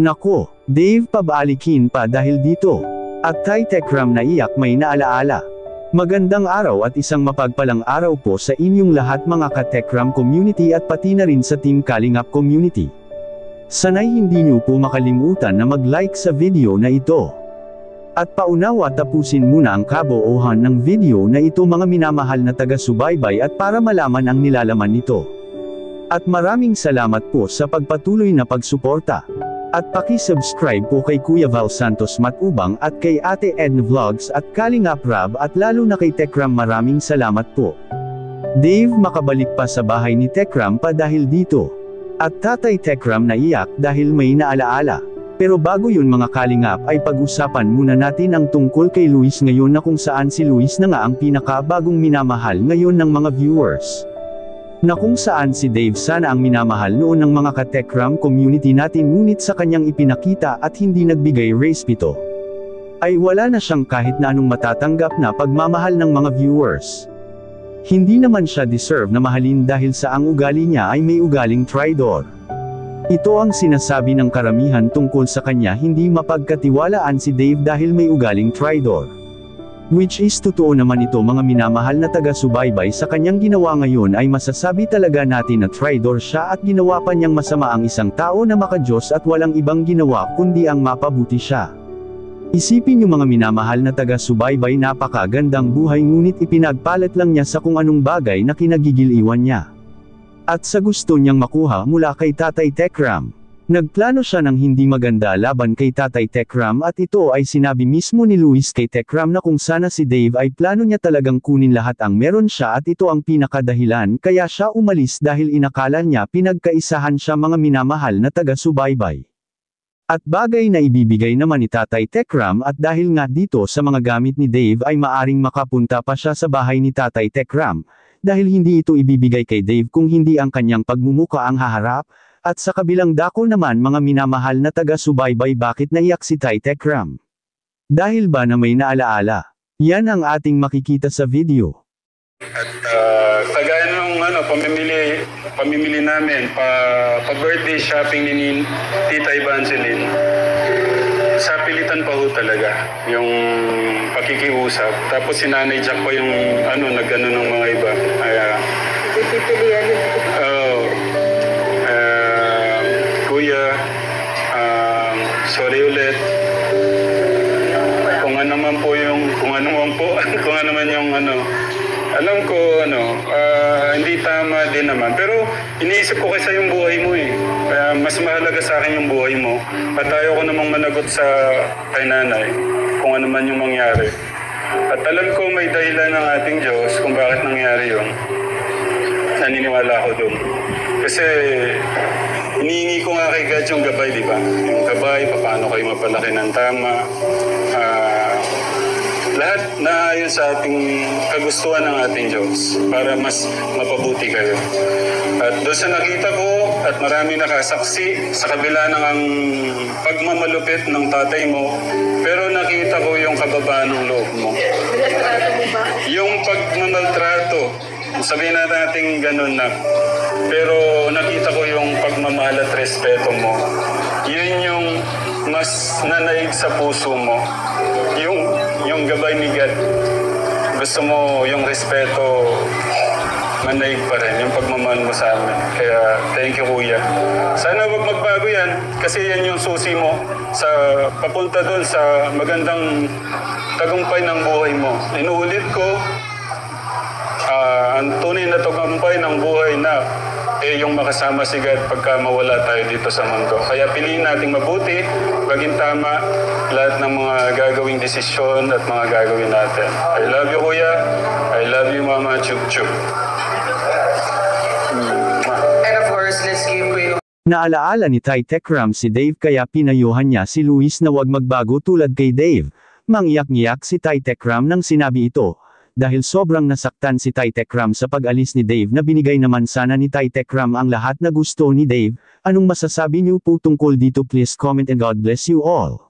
Nako, Dave pabalikin pa dahil dito. At Ty Tekram na iyak may naalaala. Magandang araw at isang mapagpalang araw po sa inyong lahat mga ka-Tekram community at pati na rin sa Team Kalingap community. Sana'y hindi nyo po makalimutan na mag-like sa video na ito. At paunawa tapusin muna ang kabuuhan ng video na ito mga minamahal na taga-subaybay at para malaman ang nilalaman nito. At maraming salamat po sa pagpatuloy na pagsuporta. At paki-subscribe po kay Kuya Val Santos Matubang at kay Ate Edna Vlogs at Kalingap Rab at lalo na kay Tekram maraming salamat po. Dave makabalik pa sa bahay ni Tekram pa dahil dito. At Tatay Tekram naiyak dahil may naalaala. Pero bago yun mga Kalingap ay pag-usapan muna natin ang tungkol kay Luis ngayon na kung saan si Luis na nga ang pinakabagong minamahal ngayon ng mga viewers. Na kung saan si Dave sana ang minamahal noon ng mga ka-Tekram community natin ngunit sa kanyang ipinakita at hindi nagbigay respeto. Ay wala na siyang kahit na anong matatanggap na pagmamahal ng mga viewers. Hindi naman siya deserve na mahalin dahil sa ang ugali niya ay may ugaling traidor. Ito ang sinasabi ng karamihan tungkol sa kanya hindi mapagkatiwalaan si Dave dahil may ugaling traidor. Which is totoo naman ito mga minamahal na taga-subaybay sa kanyang ginawa ngayon ay masasabi talaga natin na traidor siya at ginawa pa niyang masama ang isang tao na maka-Diyos at walang ibang ginawa kundi ang mapabuti siya. Isipin niyo mga minamahal na taga-subaybay napakagandang buhay ngunit ipinagpalit lang niya sa kung anong bagay na kinagigiliwan niya. At sa gusto niyang makuha mula kay Tatay Tekram. Nagplano siya ng hindi maganda laban kay Tatay Tekram at ito ay sinabi mismo ni Luis kay Tekram na kung sana si Dave ay plano niya talagang kunin lahat ang meron siya at ito ang pinakadahilan kaya siya umalis dahil inakala niya pinagkaisahan siya mga minamahal na taga-subaybay. At bagay na ibibigay naman ni Tatay Tekram at dahil nga dito sa mga gamit ni Dave ay maaring makapunta pa siya sa bahay ni Tatay Tekram, dahil hindi ito ibibigay kay Dave kung hindi ang kanyang pagmumuka ang haharap. At sa kabilang dako naman mga minamahal na taga-subaybay bakit naiyak si Ty Tekram? Dahil ba na may naalaala? Yan ang ating makikita sa video. At kagaya nung pamimili namin pa birthday shopping ni Tita Evangeline, sa pilitan pa ho talaga yung pakikiusap. Tapos si Nanay Jack pa yung nagano ng mga iba. Pipilian Kuya, sorry ulit. Kung ano man yung alam ko hindi tama din naman. Pero iniisip ko kasi yung buhay mo eh. Kaya mas mahalaga sa akin yung buhay mo. At ayaw ko namang managot sa kay nanay kung ano man yung mangyari. At alam ko may dahilan ng ating Diyos kung bakit nangyari yun. Naniniwala ako doon. Kasi hinihingi ko nga kay God yung gabay, di ba? Yung gabay, paano kayo mapalaki ng tama. Lahat na ayon sa ating kagustuhan ng ating Diyos para mas mapabuti kayo. At doon sa nakita ko at marami nakasaksi sa kabila ng ang pagmamalupit ng tatay mo, pero nakita ko yung kababaan ng loob mo. Yung pagmamaltrato, sabihin natin gano'n na. Pero nakita ko yung pagmamahal at respeto mo. Yun yung mas nanaig sa puso mo. Yung gabay ni God. Gusto mo yung respeto manaig pa rin. Yung pagmamahal mo sa amin. Kaya thank you Kuya. Sana wag magbago yan. Kasi yan yung susi mo sa papunta doon sa magandang tagumpay ng buhay mo. Inuulit ko, ang tunay na tagumpay ng buhay na yung makasama si God pagka mawala tayo dito sa mundo. Kaya piliin nating mabuti, maging tama lahat ng mga gagawing desisyon at mga gagawin natin. I love you Kuya. I love you Mama Chup Chup. And of course, let's give Kuya. Naalaala ni Ty Tekram si Dave kaya pinayuhan niya si Luis na wag magbago tulad kay Dave. Mangyak-ngiyak si Ty Tekram nang sinabi ito. Dahil sobrang nasaktan si Ty Tekram sa pag-alis ni Dave na binigay naman sana ni Ty Tekram ang lahat na gusto ni Dave. Anong masasabi niyo po tungkol dito? Please comment and God bless you all.